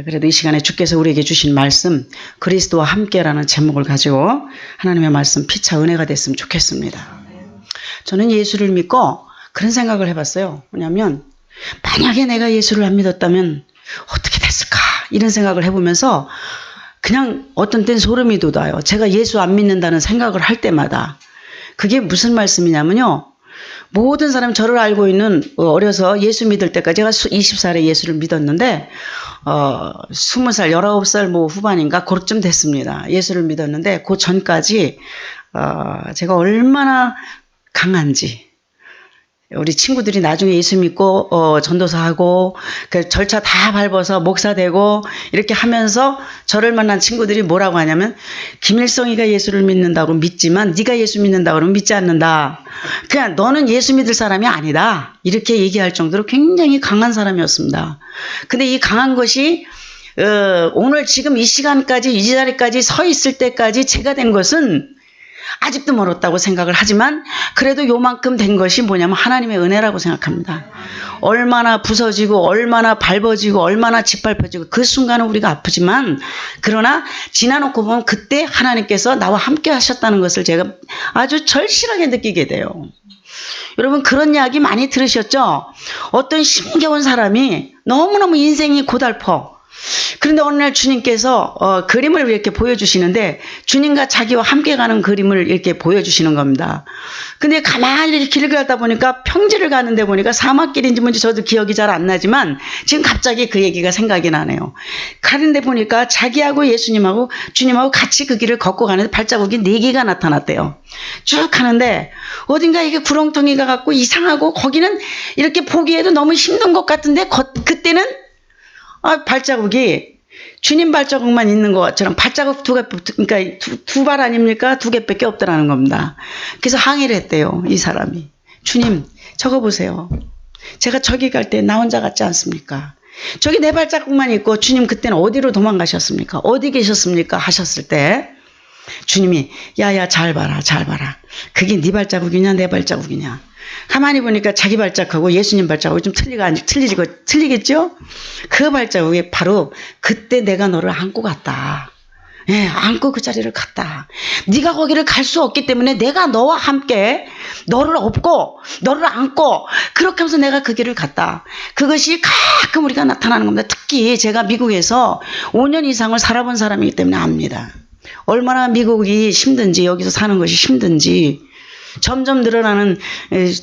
그래도 이 시간에 주께서 우리에게 주신 말씀 그리스도와 함께라는 제목을 가지고 하나님의 말씀 피차 은혜가 됐으면 좋겠습니다. 저는 예수를 믿고 그런 생각을 해봤어요. 뭐냐면 만약에 내가 예수를 안 믿었다면 어떻게 됐을까 이런 생각을 해보면서 그냥 어떤 땐 소름이 돋아요. 제가 예수 안 믿는다는 생각을 할 때마다. 그게 무슨 말씀이냐면요. 모든 사람 저를 알고 있는 어려서 예수 믿을 때까지 제가 20살에 예수를 믿었는데 20살, 19살 뭐 후반인가 그쯤 됐습니다. 예수를 믿었는데 그 전까지 제가 얼마나 강한지 우리 친구들이 나중에 예수 믿고 전도사하고 그 절차 다 밟아서 목사 되고 이렇게 하면서 저를 만난 친구들이 뭐라고 하냐면 김일성이가 예수를 믿는다고 믿지만 네가 예수 믿는다고 그러면 믿지 않는다. 그냥 너는 예수 믿을 사람이 아니다. 이렇게 얘기할 정도로 굉장히 강한 사람이었습니다. 근데 이 강한 것이 오늘 지금 이 시간까지 이 자리까지 서 있을 때까지 제가 된 것은 아직도 멀었다고 생각을 하지만 그래도 요만큼 된 것이 뭐냐면 하나님의 은혜라고 생각합니다. 얼마나 부서지고 얼마나 밟아지고 얼마나 짓밟혀지고 그 순간은 우리가 아프지만 그러나 지나놓고 보면 그때 하나님께서 나와 함께 하셨다는 것을 제가 아주 절실하게 느끼게 돼요. 여러분 그런 이야기 많이 들으셨죠? 어떤 힘겨운 사람이 너무너무 인생이 고달퍼. 그런데 어느 날 주님께서 그림을 이렇게 보여주시는데 주님과 자기와 함께 가는 그림을 이렇게 보여주시는 겁니다. 근데 가만히 이렇게 길을 가다 보니까 평지를 가는데 보니까 사막길인지 뭔지 저도 기억이 잘 안 나지만 지금 갑자기 그 얘기가 생각이 나네요. 가는데 보니까 자기하고 예수님하고 주님하고 같이 그 길을 걷고 가는데 발자국이 4개가 나타났대요. 쭉 가는데 어딘가 이게 구렁텅이가 같고 이상하고 거기는 이렇게 보기에도 너무 힘든 것 같은데 그때는 발자국이 주님 발자국만 있는 것처럼 발자국 그러니까 두 발 아닙니까? 2개밖에 없더라는 겁니다. 그래서 항의를 했대요. 이 사람이. 주님, 저거 보세요. 제가 저기 갈 때 나 혼자 갔지 않습니까? 저기 내 발자국만 있고 주님 그때는 어디로 도망가셨습니까? 어디 계셨습니까? 하셨을 때 주님이 야야 잘 봐라 잘 봐라. 그게 네 발자국이냐 내 발자국이냐. 가만히 보니까 자기 발자국하고 예수님 발자국이 좀 틀리겠죠? 그 발자국이 바로 그때 내가 너를 안고 갔다. 예, 안고 그 자리를 갔다. 네가 거기를 갈 수 없기 때문에 내가 너와 함께 너를 업고 너를 안고 그렇게 하면서 내가 그 길을 갔다. 그것이 가끔 우리가 나타나는 겁니다. 특히 제가 미국에서 5년 이상을 살아본 사람이기 때문에 압니다. 얼마나 미국이 힘든지 여기서 사는 것이 힘든지 점점 늘어나는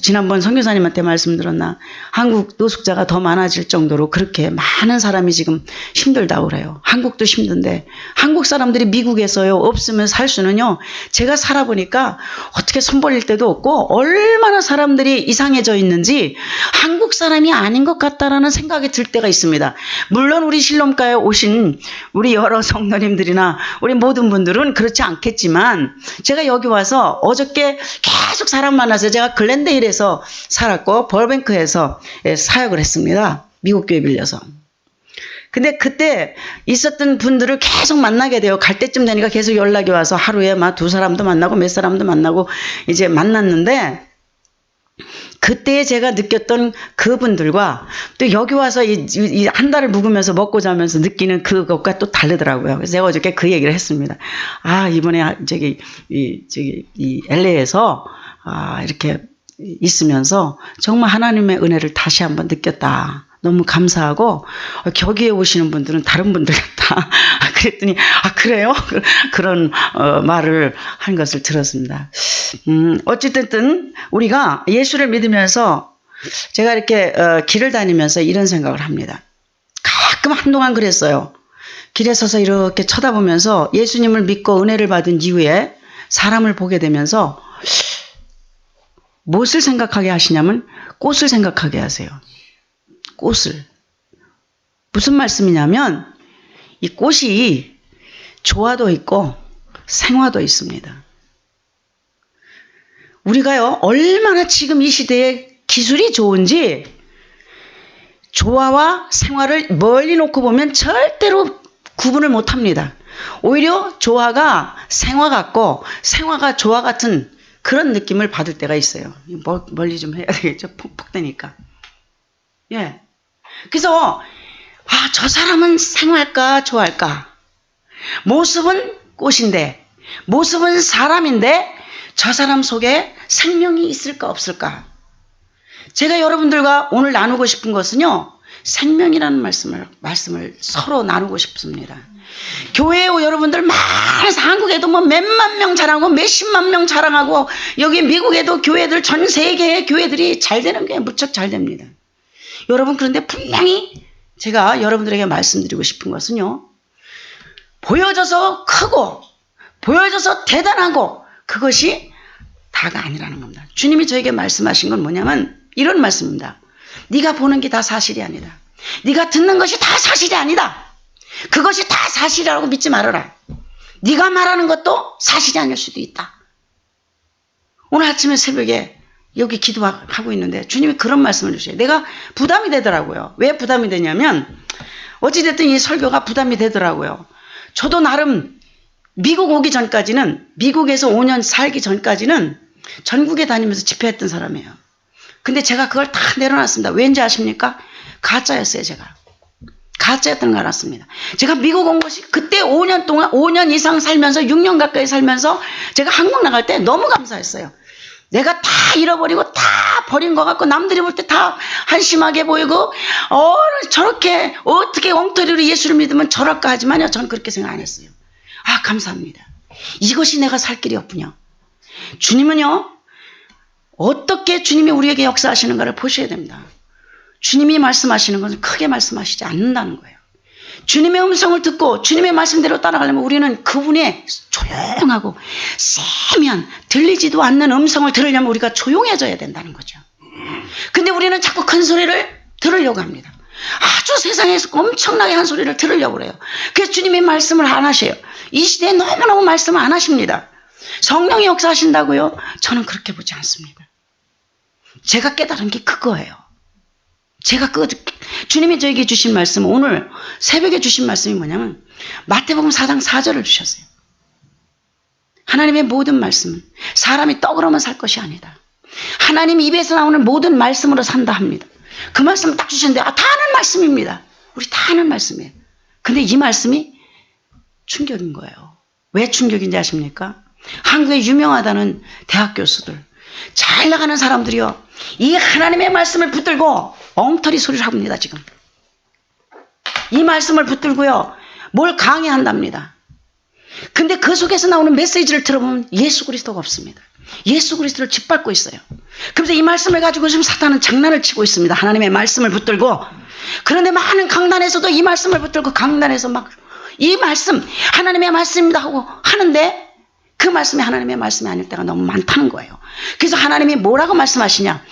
지난번 선교사님한테 말씀드렸나 한국 노숙자가 더 많아질 정도로 그렇게 많은 사람이 지금 힘들다고 그래요. 한국도 힘든데 한국 사람들이 미국에서요 없으면 살 수는요 제가 살아보니까 어떻게 손 벌릴 데도 없고 얼마나 사람들이 이상해져 있는지 한국 사람이 아닌 것 같다라는 생각이 들 때가 있습니다. 물론 우리 신롬가에 오신 우리 여러 성도님들이나 우리 모든 분들은 그렇지 않겠지만 제가 여기 와서 어저께 계속 사람 만나서 제가 글렌데일에서 살았고 벌뱅크에서 사역을 했습니다. 미국 교회 빌려서. 근데 그때 있었던 분들을 계속 만나게 돼요. 갈 때쯤 되니까 계속 연락이 와서 하루에 막 2사람도 만나고 몇 사람도 만나고 이제 만났는데 그때 제가 느꼈던 그분들과 또 여기 와서 이 한 달을 묵으면서 먹고 자면서 느끼는 그것과 또 다르더라고요. 그래서 제가 어저께 그 얘기를 했습니다. 이번에 이 LA에서 이렇게 있으면서 정말 하나님의 은혜를 다시 한번 느꼈다. 너무 감사하고 거기에 오시는 분들은 다른 분들 같다. 그랬더니 그래요? 그런 말을 한 것을 들었습니다. 어쨌든 우리가 예수를 믿으면서 제가 이렇게 길을 다니면서 이런 생각을 합니다. 가끔 한동안 그랬어요. 길에 서서 이렇게 쳐다보면서 예수님을 믿고 은혜를 받은 이후에 사람을 보게 되면서 무엇을 생각하게 하시냐면 꽃을 생각하게 하세요. 꽃을. 무슨 말씀이냐면 이 꽃이 조화도 있고 생화도 있습니다. 우리가요 얼마나 지금 이 시대에 기술이 좋은지 조화와 생화를 멀리 놓고 보면 절대로 구분을 못합니다. 오히려 조화가 생화 같고 생화가 조화 같은 그런 느낌을 받을 때가 있어요. 멀리 좀 해야 되겠죠? 퍽퍽 되니까. 예. 그래서 아, 저 사람은 생할까 좋아할까? 모습은 꽃인데, 모습은 사람인데 저 사람 속에 생명이 있을까 없을까? 제가 여러분들과 오늘 나누고 싶은 것은요, 생명이라는 말씀을 서로 나누고 싶습니다. 교회에 여러분들 많아서 한국에도 뭐 몇만 명 자랑하고 몇십만 명 자랑하고 여기 미국에도 교회들 전 세계의 교회들이 잘 되는 게 무척 잘 됩니다. 여러분, 그런데 분명히 제가 여러분들에게 말씀드리고 싶은 것은요, 보여져서 크고 보여져서 대단하고 그것이 다가 아니라는 겁니다. 주님이 저에게 말씀하신 건 뭐냐면 이런 말씀입니다. 네가 보는 게 다 사실이 아니다. 네가 듣는 것이 다 사실이 아니다. 그것이 다 사실이라고 믿지 말아라. 네가 말하는 것도 사실이 아닐 수도 있다. 오늘 아침에 새벽에 여기 기도하고 있는데 주님이 그런 말씀을 주셔요. 내가 부담이 되더라고요. 왜 부담이 되냐면 어찌됐든 이 설교가 부담이 되더라고요. 저도 나름 미국 오기 전까지는, 미국에서 5년 살기 전까지는 전국에 다니면서 집회했던 사람이에요. 근데 제가 그걸 다 내려놨습니다. 왠지 아십니까? 가짜였어요, 제가. 가짜였던 걸 알았습니다. 제가 미국 온 것이 그때 5년 동안, 5년 이상 살면서 6년 가까이 살면서 제가 한국 나갈 때 너무 감사했어요. 내가 다 잃어버리고 다 버린 것 같고 남들이 볼 때 다 한심하게 보이고 저렇게 어떻게 엉터리로 예수를 믿으면 저럴까 하지만요, 저는 그렇게 생각 안 했어요. 아, 감사합니다. 이것이 내가 살 길이었군요. 주님은요, 어떻게 주님이 우리에게 역사하시는가를 보셔야 됩니다. 주님이 말씀하시는 것은 크게 말씀하시지 않는다는 거예요. 주님의 음성을 듣고 주님의 말씀대로 따라가려면 우리는 그분의 조용하고 세면 들리지도 않는 음성을 들으려면 우리가 조용해져야 된다는 거죠. 근데 우리는 자꾸 큰 소리를 들으려고 합니다. 아주 세상에서 엄청나게 한 소리를 들으려고 그래요. 그래서 주님이 말씀을 안 하셔요. 이 시대에 너무너무 말씀을 안 하십니다. 성령이 역사하신다고요? 저는 그렇게 보지 않습니다. 제가 깨달은 게 그거예요. 주님이 저에게 주신 말씀, 오늘 새벽에 주신 말씀이 뭐냐면 마태복음 4장 4절을 주셨어요. 하나님의 모든 말씀은 사람이 떡으로만 살 것이 아니다. 하나님 입에서 나오는 모든 말씀으로 산다 합니다. 그 말씀을 딱 주셨는데 다 아는 말씀입니다. 우리 다 아는 말씀이에요. 근데 이 말씀이 충격인 거예요. 왜 충격인지 아십니까? 한국에 유명하다는 대학 교수들, 잘 나가는 사람들이요, 이 하나님의 말씀을 붙들고 엉터리 소리를 합니다. 지금 이 말씀을 붙들고요, 뭘 강의한답니다. 근데 그 속에서 나오는 메시지를 들어보면 예수 그리스도가 없습니다. 예수 그리스도를 짓밟고 있어요. 그래서 이 말씀을 가지고 지금 사탄은 장난을 치고 있습니다. 하나님의 말씀을 붙들고. 그런데 많은 강단에서도 이 말씀을 붙들고 강단에서 막 이 말씀 하나님의 말씀입니다 하고 하는데 그 말씀이 하나님의 말씀이 아닐 때가 너무 많다는 거예요. 그래서 하나님이 뭐라고 말씀하시냐,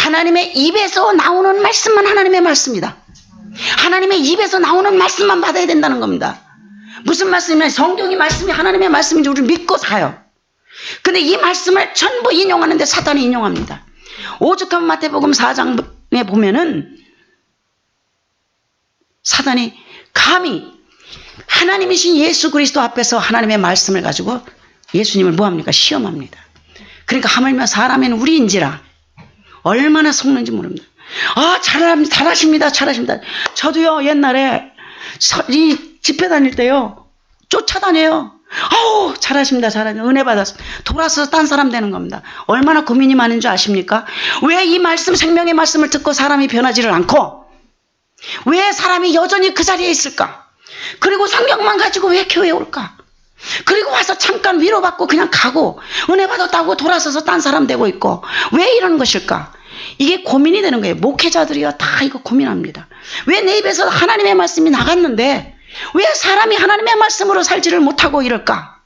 하나님의 입에서 나오는 말씀만 하나님의 말씀이다. 하나님의 입에서 나오는 말씀만 받아야 된다는 겁니다. 무슨 말씀이냐, 성경이 말씀이 하나님의 말씀인지 우리 믿고 사요. 근데 이 말씀을 전부 인용하는데 사탄이 인용합니다. 오죽하면 마태복음 4장에 보면은 사탄이 감히 하나님이신 예수 그리스도 앞에서 하나님의 말씀을 가지고 예수님을 뭐합니까? 시험합니다. 그러니까 하물며 사람은 우리인지라 얼마나 속는지 모릅니다. 아, 잘하십니다. 저도요, 옛날에 이 집회 다닐 때요, 쫓아다녀요. 아우, 잘하십니다. 은혜 받았어. 돌아서 딴 사람 되는 겁니다. 얼마나 고민이 많은 줄 아십니까? 왜 이 말씀, 생명의 말씀을 듣고 사람이 변하지를 않고 왜 사람이 여전히 그 자리에 있을까? 그리고 성경만 가지고 왜 교회에 올까? 그리고 와서 잠깐 위로받고 그냥 가고 은혜 받았다고 돌아서서 딴 사람 되고 있고 왜 이런 것일까? 이게 고민이 되는 거예요. 목회자들이요, 다 이거 고민합니다. 왜 내 입에서 하나님의 말씀이 나갔는데 왜 사람이 하나님의 말씀으로 살지를 못하고 이럴까?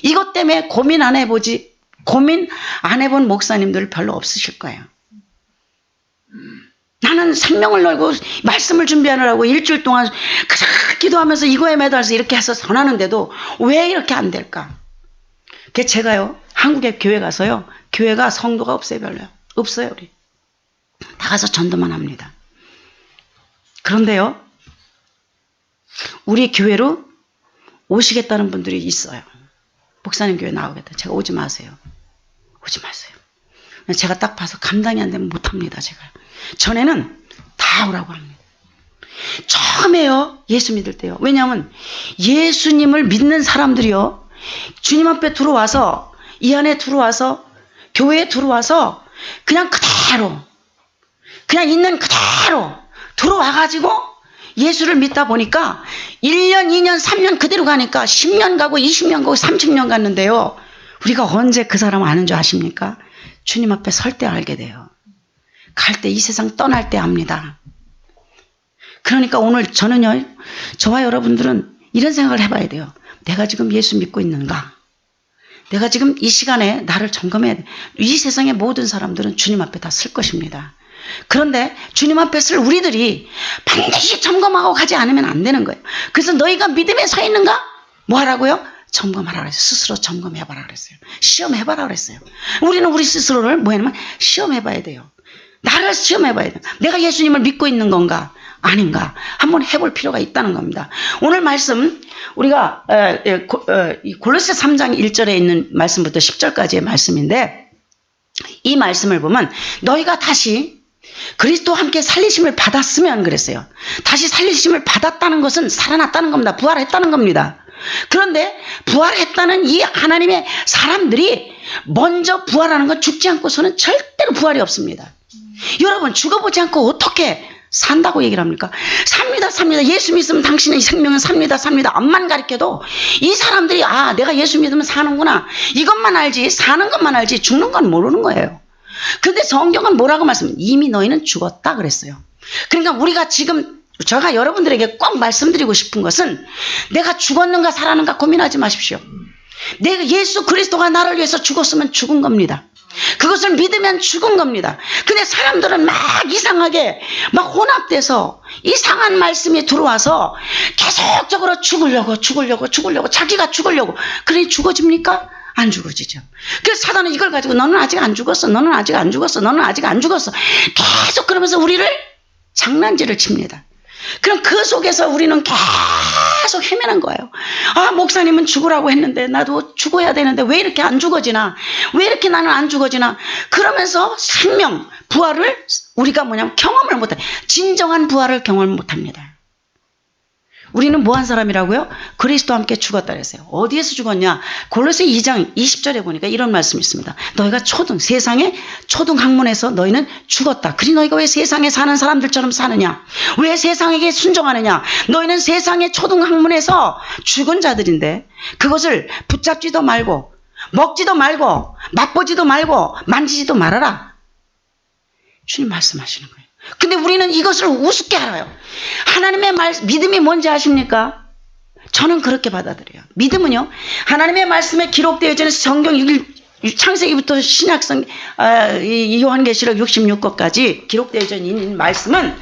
이것 때문에 고민 안 해본 목사님들 별로 없으실 거예요. 나는 생명을 걸고 말씀을 준비하느라고 일주일 동안 그저 기도하면서 이거에 매달려서 이렇게 해서 전하는데도 왜 이렇게 안 될까? 그래서 제가요, 한국에 교회 가서요, 교회가 성도가 없어요. 별로요. 없어요. 우리 다 가서 전도만 합니다. 그런데요, 우리 교회로 오시겠다는 분들이 있어요. 목사님 교회 나오겠다. 제가 오지 마세요. 제가 딱 봐서 감당이 안 되면 못합니다. 제가 전에는 다 오라고 합니다. 처음에요. 예수 믿을 때요. 왜냐하면 예수님을 믿는 사람들이요. 주님 앞에 들어와서 이 안에 들어와서 교회에 들어와서 그냥 그대로 그냥 있는 그대로 들어와가지고 예수를 믿다 보니까 1년, 2년, 3년 그대로 가니까 10년 가고 20년 가고 30년 갔는데요. 우리가 언제 그 사람 아는 줄 아십니까? 주님 앞에 설 때 알게 돼요. 갈 때 이 세상 떠날 때 압니다. 그러니까 오늘 저는요. 저와 여러분들은 이런 생각을 해봐야 돼요. 내가 지금 예수 믿고 있는가? 내가 지금 이 시간에 나를 점검해야 돼. 이 세상의 모든 사람들은 주님 앞에 다 쓸 것입니다. 그런데 주님 앞에 쓸 우리들이 반드시 점검하고 가지 않으면 안 되는 거예요. 그래서 너희가 믿음에 서 있는가? 뭐 하라고요? 점검하라 그랬어요. 스스로 점검해봐라 그랬어요. 시험해봐라 그랬어요. 우리는 우리 스스로를 뭐 하냐면 시험해봐야 돼요. 나를 시험해봐야 돼요. 내가 예수님을 믿고 있는 건가? 아닌가? 한번 해볼 필요가 있다는 겁니다. 오늘 말씀 우리가 골로새 3장 1절에 있는 말씀부터 10절까지의 말씀인데 이 말씀을 보면 너희가 다시 그리스도와 함께 살리심을 받았으면 그랬어요. 다시 살리심을 받았다는 것은 살아났다는 겁니다. 부활했다는 겁니다. 그런데 부활했다는 이 하나님의 사람들이 먼저 부활하는 건 죽지 않고서는 절대로 부활이 없습니다. 여러분 죽어보지 않고 어떻게 산다고 얘기를 합니까? 삽니다, 삽니다. 예수 믿으면 당신의 생명은 삽니다, 삽니다. 앞만 가리켜도 이 사람들이 아 내가 예수 믿으면 사는구나 이것만 알지 사는 것만 알지 죽는 건 모르는 거예요. 근데 성경은 뭐라고 말씀해요? 이미 너희는 죽었다 그랬어요. 그러니까 우리가 지금 제가 여러분들에게 꼭 말씀드리고 싶은 것은 내가 죽었는가 살았는가 고민하지 마십시오. 내가 예수 그리스도가 나를 위해서 죽었으면 죽은 겁니다. 그것을 믿으면 죽은 겁니다. 근데 사람들은 막 이상하게 막 혼합돼서 이상한 말씀이 들어와서 계속적으로 죽으려고 자기가 죽으려고 그래 죽어집니까? 안 죽어지죠. 그래서 사단은 이걸 가지고 너는 아직 안 죽었어. 너는 아직 안 죽었어. 너는 아직 안 죽었어. 계속 그러면서 우리를 장난질을 칩니다. 그럼 그 속에서 우리는 계속 헤매는 거예요. 아 목사님은 죽으라고 했는데 나도 죽어야 되는데 왜 이렇게 안 죽어지나? 왜 이렇게 나는 안 죽어지나? 그러면서 생명, 부활을 우리가 뭐냐면 경험을 못해. 진정한 부활을 경험을 못합니다. 우리는 뭐한 사람이라고요? 그리스도와 함께 죽었다 그랬어요. 어디에서 죽었냐? 골로새 2장 20절에 보니까 이런 말씀이 있습니다. 너희가 세상의 초등 학문에서 너희는 죽었다. 그리 너희가 왜 세상에 사는 사람들처럼 사느냐? 왜 세상에게 순종하느냐? 너희는 세상의 초등 학문에서 죽은 자들인데 그것을 붙잡지도 말고 먹지도 말고 맛보지도 말고 만지지도 말아라. 주님 말씀하시는 거예요. 근데 우리는 이것을 우습게 알아요. 하나님의 믿음이 뭔지 아십니까? 저는 그렇게 받아들여요. 믿음은요, 하나님의 말씀에 기록되어지는 성경 창세기부터 신약성, 요한계시록 66권까지 기록되어져 있는 말씀은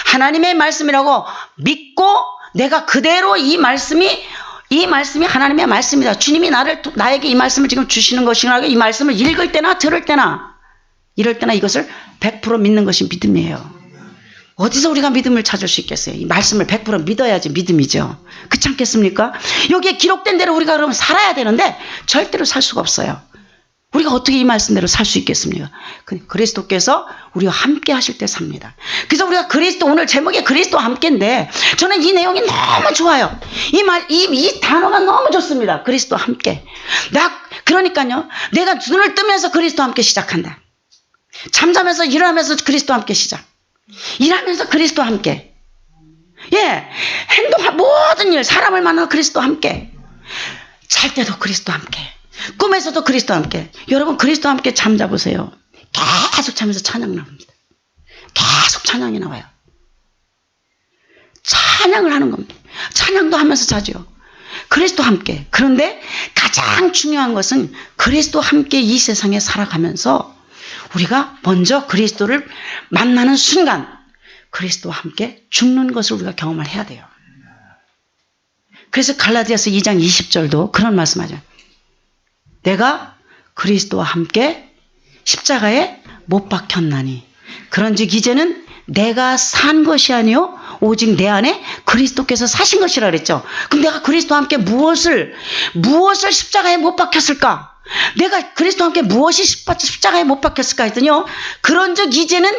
하나님의 말씀이라고 믿고 내가 그대로 이 말씀이 하나님의 말씀이다. 주님이 나에게 이 말씀을 지금 주시는 것이라고 이 말씀을 읽을 때나 들을 때나 이럴 때나 이것을 100% 믿는 것이 믿음이에요. 어디서 우리가 믿음을 찾을 수 있겠어요? 이 말씀을 100% 믿어야지 믿음이죠. 그렇지 않겠습니까? 여기에 기록된 대로 우리가 그러면 살아야 되는데 절대로 살 수가 없어요. 우리가 어떻게 이 말씀대로 살 수 있겠습니까? 그리스도께서 우리와 함께 하실 때 삽니다. 그래서 우리가 오늘 제목이 그리스도와 함께인데 저는 이 내용이 너무 좋아요. 이 단어가 너무 좋습니다. 그리스도와 함께. 그러니까요. 내가 눈을 뜨면서 그리스도와 함께 시작한다. 잠자면서 일어나면서 그리스도와 함께 시작. 일하면서 그리스도와 함께. 행동한 모든 일, 사람을 만나서 그리스도와 함께. 잘 때도 그리스도와 함께. 꿈에서도 그리스도와 함께. 여러분 그리스도와 함께 잠자보세요. 계속 자면서 찬양 나옵니다. 계속 찬양이 나와요. 찬양을 하는 겁니다. 찬양도 하면서 자죠. 그리스도와 함께. 그런데 가장 중요한 것은 그리스도와 함께 이 세상에 살아가면서 우리가 먼저 그리스도를 만나는 순간 그리스도와 함께 죽는 것을 우리가 경험을 해야 돼요. 그래서 갈라디아서 2장 20절도 그런 말씀하죠. 내가 그리스도와 함께 십자가에 못 박혔나니 그런즉 이제는 내가 산 것이 아니요 오직 내 안에 그리스도께서 사신 것이라 그랬죠. 그럼 내가 그리스도와 함께 무엇을 십자가에 못 박혔을까? 내가 그리스도와 함께 무엇이 십자가에 못 박혔을까 했더니요. 그런즉 이제는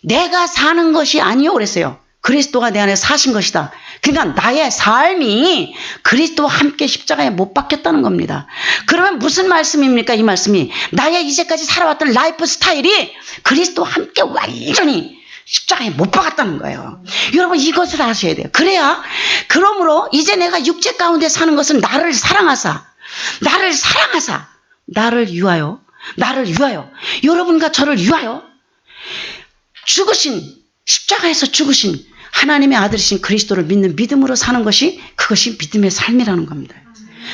내가 사는 것이 아니요 그랬어요. 그리스도가 내 안에 사신 것이다. 그러니까 나의 삶이 그리스도와 함께 십자가에 못 박혔다는 겁니다. 그러면 무슨 말씀입니까? 이 말씀이 나의 이제까지 살아왔던 라이프 스타일이 그리스도와 함께 완전히 십자가에 못 박았다는 거예요. 여러분 이것을 아셔야 돼요. 그래야 그러므로 이제 내가 육체 가운데 사는 것은 나를 사랑하사 나를 위하여 여러분과 저를 위하여 죽으신 십자가에서 죽으신 하나님의 아들이신 그리스도를 믿는 믿음으로 사는 것이 그것이 믿음의 삶이라는 겁니다.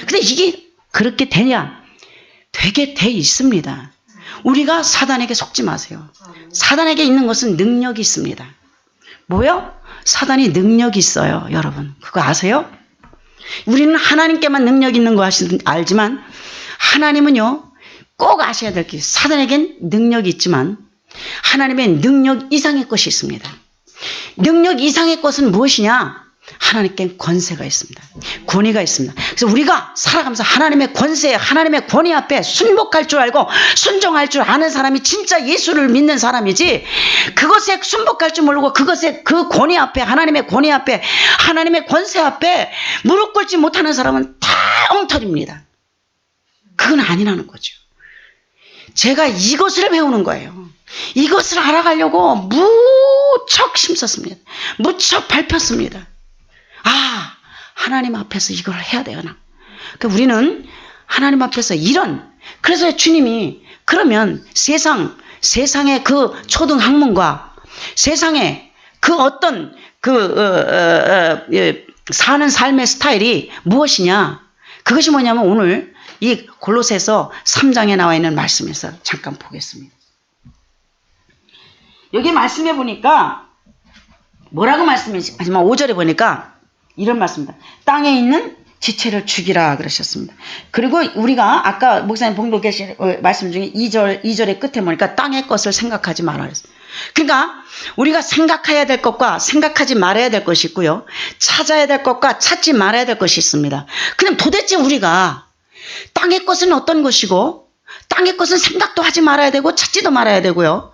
근데 이게 그렇게 되냐? 되게 돼 있습니다. 우리가 사단에게 속지 마세요. 사단에게 있는 것은 능력이 있습니다. 뭐요? 사단이 능력이 있어요. 여러분 그거 아세요? 우리는 하나님께만 능력 있는 거 알지만 하나님은요 꼭 아셔야 될 게 사단에겐 능력이 있지만 하나님의 능력 이상의 것이 있습니다. 능력 이상의 것은 무엇이냐? 하나님께 권세가 있습니다. 권위가 있습니다. 그래서 우리가 살아가면서 하나님의 권세, 하나님의 권위 앞에 순복할 줄 알고 순종할 줄 아는 사람이 진짜 예수를 믿는 사람이지, 그것에 순복할 줄 모르고 그것에 그 권위 앞에, 하나님의 권위 앞에, 하나님의 권세 앞에 무릎 꿇지 못하는 사람은 다 엉터리입니다. 그건 아니라는 거죠. 제가 이것을 배우는 거예요. 이것을 알아가려고 무척 힘썼습니다. 무척 밟혔습니다. 아, 하나님 앞에서 이걸 해야 되나. 그러니까 우리는 하나님 앞에서 그래서 주님이 그러면 세상의 그 초등학문과 세상의 그 어떤 사는 삶의 스타일이 무엇이냐. 그것이 뭐냐면 오늘 이 골로새서 3장에 나와 있는 말씀에서 잠깐 보겠습니다. 여기 말씀해 보니까 뭐라고 말씀하시면 5절에 보니까 이런 말씀입니다. 땅에 있는 지체를 죽이라 그러셨습니다. 그리고 우리가 아까 목사님 봉독 계신 말씀 중에 2절의 끝에 보니까 땅의 것을 생각하지 말아야 했어요. 그러니까 우리가 생각해야 될 것과 생각하지 말아야 될 것이 있고요. 찾아야 될 것과 찾지 말아야 될 것이 있습니다. 그럼 도대체 우리가 땅의 것은 어떤 것이고 땅의 것은 생각도 하지 말아야 되고 찾지도 말아야 되고요.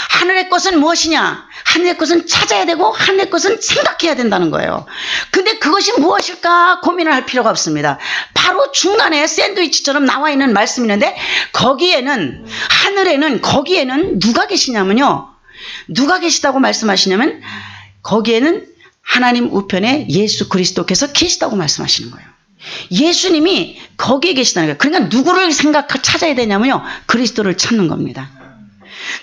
하늘의 것은 무엇이냐? 하늘의 것은 찾아야 되고 하늘의 것은 생각해야 된다는 거예요. 근데 그것이 무엇일까 고민을 할 필요가 없습니다. 바로 중간에 샌드위치처럼 나와 있는 말씀이 있는데 거기에는 누가 계시냐면요. 누가 계시다고 말씀하시냐면 거기에는 하나님 우편에 예수 그리스도께서 계시다고 말씀하시는 거예요. 예수님이 거기에 계시다는 거예요. 그러니까 누구를 찾아야 되냐면요. 그리스도를 찾는 겁니다.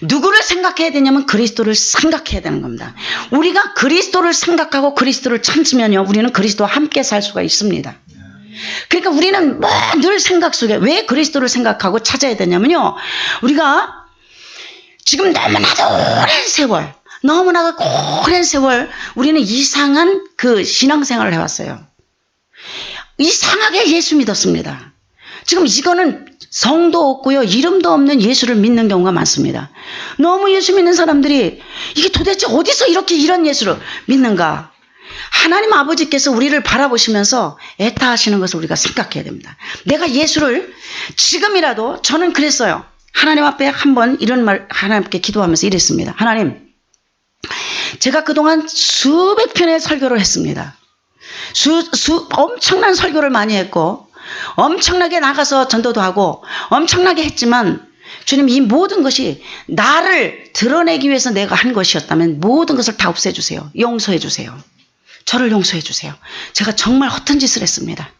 누구를 생각해야 되냐면 그리스도를 생각해야 되는 겁니다. 우리가 그리스도를 생각하고 그리스도를 찾으면요. 우리는 그리스도와 함께 살 수가 있습니다. 그러니까 우리는 늘 생각 속에 왜 그리스도를 생각하고 찾아야 되냐면요. 우리가 지금 너무나도 오랜 세월 우리는 이상한 그 신앙생활을 해왔어요. 이상하게 예수 믿었습니다. 지금 이거는 성도 없고요. 이름도 없는 예수를 믿는 경우가 많습니다. 너무 예수 믿는 사람들이 이게 도대체 어디서 이런 예수를 믿는가. 하나님 아버지께서 우리를 바라보시면서 애타하시는 것을 우리가 생각해야 됩니다. 내가 예수를 지금이라도 저는 그랬어요. 하나님 앞에 한번 이런 말 하나님께 기도하면서 이랬습니다. 하나님, 제가 그동안 수백 편의 설교를 했습니다. 엄청난 설교를 많이 했고 엄청나게 나가서 전도도 하고 엄청나게 했지만 주님 이 모든 것이 나를 드러내기 위해서 내가 한 것이었다면 모든 것을 다 없애주세요. 용서해주세요. 저를 용서해주세요. 제가 정말 허튼 짓을 했습니다.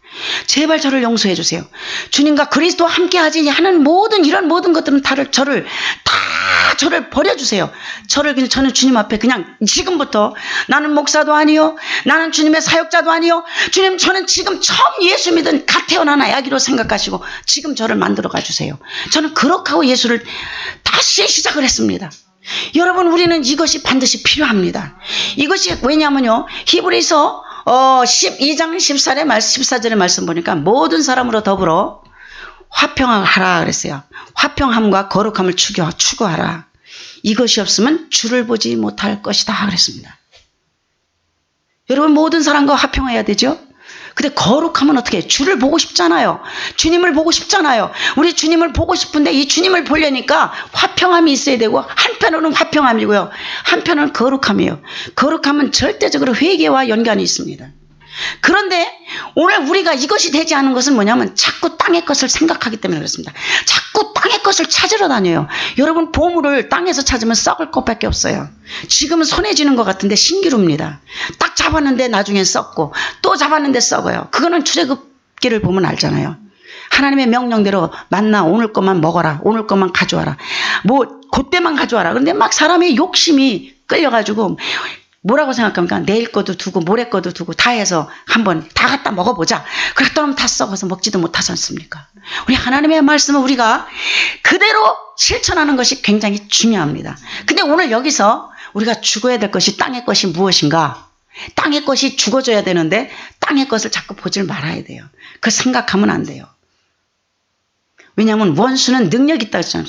제발 저를 용서해주세요. 주님과 그리스도와 함께하지 하는 이런 모든 것들은 저를 버려주세요. 저는 주님 앞에 그냥 지금부터 나는 목사도 아니요. 나는 주님의 사역자도 아니요. 주님 저는 지금 처음 예수 믿은 갓 태어난 아기로 생각하시고 지금 저를 만들어 가주세요. 저는 그렇게 하고 예수를 다시 시작을 했습니다. 여러분 우리는 이것이 반드시 필요합니다. 이것이 왜냐하면요. 히브리서 12장 14절의 말씀 보니까 모든 사람으로 더불어 화평하라 그랬어요. 화평함과 거룩함을 추구하라. 이것이 없으면 주를 보지 못할 것이다 그랬습니다. 여러분 모든 사람과 화평해야 되죠. 근데 거룩하면 어떻게 해요? 주를 보고 싶잖아요. 주님을 보고 싶잖아요. 우리 주님을 보고 싶은데 이 주님을 보려니까 화평함이 있어야 되고, 한편으로는 화평함이고요, 한편으로는 거룩함이에요. 거룩함은 절대적으로 회개와 연관이 있습니다. 그런데 오늘 우리가 이것이 되지 않은 것은 뭐냐면 자꾸 땅의 것을 생각하기 때문에 그렇습니다. 자꾸 땅의 것을 찾으러 다녀요. 여러분, 보물을 땅에서 찾으면 썩을 것밖에 없어요. 지금은 손에 쥐는 것 같은데 신기루입니다. 딱 잡았는데 나중엔 썩고, 또 잡았는데 썩어요. 그거는 출애굽기를 보면 알잖아요. 하나님의 명령대로 만나, 오늘 것만 먹어라, 오늘 것만 가져와라, 뭐 그때만 가져와라. 그런데 막 사람의 욕심이 끌려가지고 뭐라고 생각합니까? 내일 거도 두고 모레 거도 두고 다 해서 한번 다 갖다 먹어보자. 그랬다 하면 다 썩어서 먹지도 못하지 않습니까? 우리 하나님의 말씀을 우리가 그대로 실천하는 것이 굉장히 중요합니다. 근데 오늘 여기서 우리가 죽어야 될 것이, 땅의 것이 무엇인가? 땅의 것이 죽어져야 되는데 땅의 것을 자꾸 보질 말아야 돼요. 그 생각하면 안 돼요. 왜냐하면 원수는 능력이 있다고 했잖아요.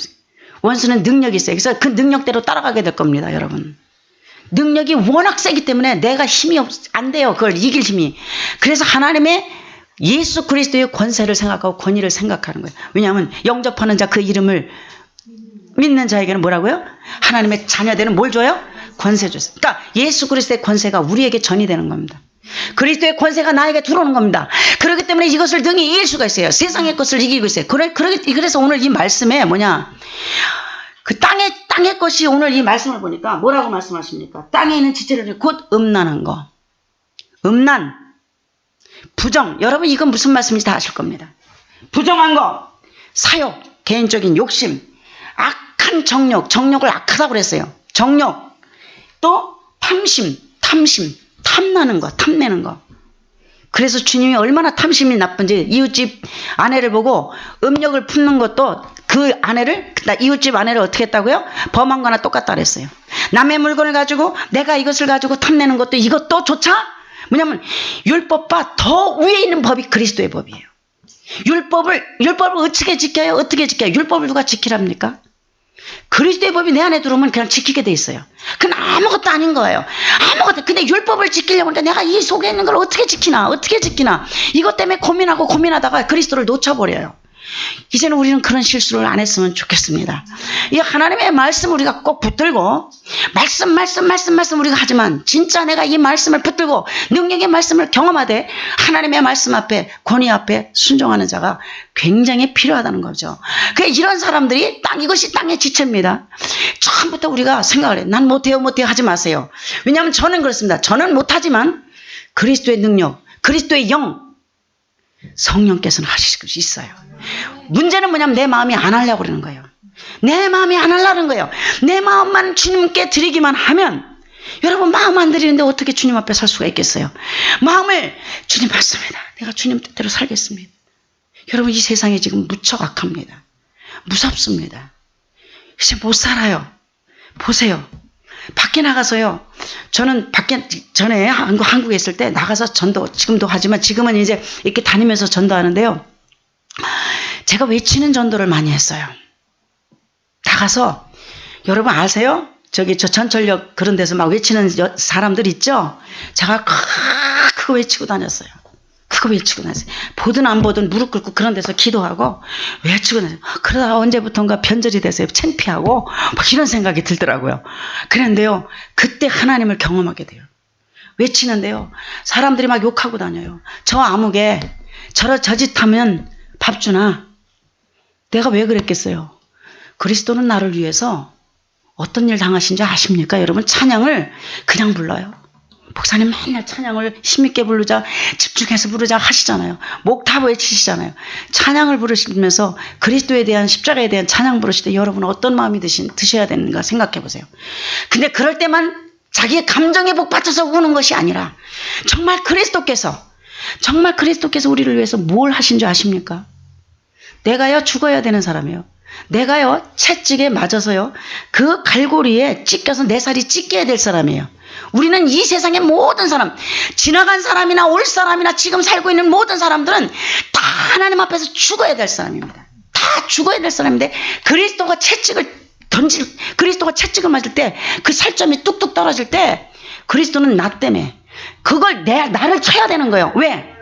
원수는 능력이 있어요. 그래서 그 능력대로 따라가게 될 겁니다, 여러분. 능력이 워낙 세기 때문에 내가 힘이 안 돼요. 그걸 이길 힘이. 그래서 하나님의 예수 그리스도의 권세를 생각하고 권위를 생각하는 거예요. 왜냐하면 영접하는 자, 그 이름을 믿는 자에게는 뭐라고요? 하나님의 자녀되는 뭘 줘요? 권세 줬어요. 그러니까 예수 그리스도의 권세가 우리에게 전이 되는 겁니다. 그리스도의 권세가 나에게 들어오는 겁니다. 그렇기 때문에 이것을 등이 이길 수가 있어요. 세상의 것을 이기고 있어요. 그래서 오늘 이 말씀에 뭐냐, 그 땅의 것이, 오늘 이 말씀을 보니까 뭐라고 말씀하십니까? 땅에 있는 지체를 곧 음란한 거. 음란, 부정. 여러분, 이건 무슨 말씀인지 다 아실 겁니다. 부정한 거, 사욕, 개인적인 욕심, 악한 정욕을 악하다고 그랬어요. 정욕, 또 탐심, 탐나는 거, 탐내는 거. 그래서 주님이 얼마나 탐심이 나쁜지, 이웃집 아내를 보고 음욕을 품는 것도 그 아내를, 이웃집 아내를 어떻게 했다고요? 범한 거나 똑같다 그랬어요. 남의 물건을 가지고 내가 이것을 가지고 탐내는 것도, 이것도 조차 뭐냐면 율법과 더 위에 있는 법이 그리스도의 법이에요. 율법을 어떻게 지켜요? 어떻게 지켜요? 율법을 누가 지키랍니까? 그리스도의 법이 내 안에 들어오면 그냥 지키게 돼 있어요. 그건 아무것도 아닌 거예요. 아무것도. 근데 율법을 지키려고 하니까 내가 이 속에 있는 걸 어떻게 지키나 이것 때문에 고민하다가 그리스도를 놓쳐버려요. 이제는 우리는 그런 실수를 안 했으면 좋겠습니다. 이 하나님의 말씀 우리가 꼭 붙들고, 말씀 우리가 하지만 진짜 내가 이 말씀을 붙들고 능력의 말씀을 경험하되 하나님의 말씀 앞에, 권위 앞에 순종하는 자가 굉장히 필요하다는 거죠. 이런 사람들이 이것이 땅의 지체입니다. 처음부터 우리가 생각을 해요. 난 못해요 하지 마세요. 왜냐하면 저는 그렇습니다. 저는 못하지만 그리스도의 능력, 그리스도의 영, 성령께서는 하실 수 있어요. 문제는 뭐냐면 내 마음이 안 하려고 그러는 거예요. 내 마음이 안 하려는 거예요. 내 마음만 주님께 드리기만 하면, 여러분, 마음 안 드리는데 어떻게 주님 앞에 설 수가 있겠어요? 마음을, 주님 맞습니다, 내가 주님 뜻대로 살겠습니다. 여러분, 이 세상이 지금 무척 악합니다. 무섭습니다. 이제 못 살아요. 보세요. 밖에 나가서요. 저는 전에 한국에 있을 때 나가서 전도, 지금도 하지만 지금은 이제 이렇게 다니면서 전도하는데요. 제가 외치는 전도를 많이 했어요. 나가서, 여러분 아세요? 저 전철역 그런 데서 막 외치는 사람들 있죠? 제가 그거 외치고 다녔어요. 보든 안 보든 무릎 꿇고 그런 데서 기도하고 외치고 다녔어요. 그러다가 언제부턴가 변절이 됐어요. 창피하고 막 이런 생각이 들더라고요. 그런데요, 그때 하나님을 경험하게 돼요. 외치는데요, 사람들이 막 욕하고 다녀요. 저 아무개 저 짓 하면 밥 주나? 내가 왜 그랬겠어요? 그리스도는 나를 위해서 어떤 일 당하신지 아십니까? 여러분, 찬양을 그냥 불러요. 목사님 맨날 찬양을 힘있게 부르자, 집중해서 부르자 하시잖아요. 목 다 외치시잖아요. 찬양을 부르시면서 그리스도에 대한, 십자가에 대한 찬양 부르실 때 여러분은 어떤 마음이 드셔야 되는가 생각해 보세요. 근데 그럴 때만 자기의 감정에 복받쳐서 우는 것이 아니라 정말 그리스도께서 우리를 위해서 뭘 하신 줄 아십니까? 내가요 죽어야 되는 사람이에요. 내가요 채찍에 맞아서요 그 갈고리에 찢겨서 내 살이 찢겨야 될 사람이에요. 우리는 이 세상의 모든 사람, 지나간 사람이나 올 사람이나 지금 살고 있는 모든 사람들은 다 하나님 앞에서 죽어야 될 사람입니다. 다 죽어야 될 사람인데 그리스도가 채찍을 맞을 때, 그 살점이 뚝뚝 떨어질 때 그리스도는 나 때문에 그걸 나를 쳐야 되는 거예요. 왜?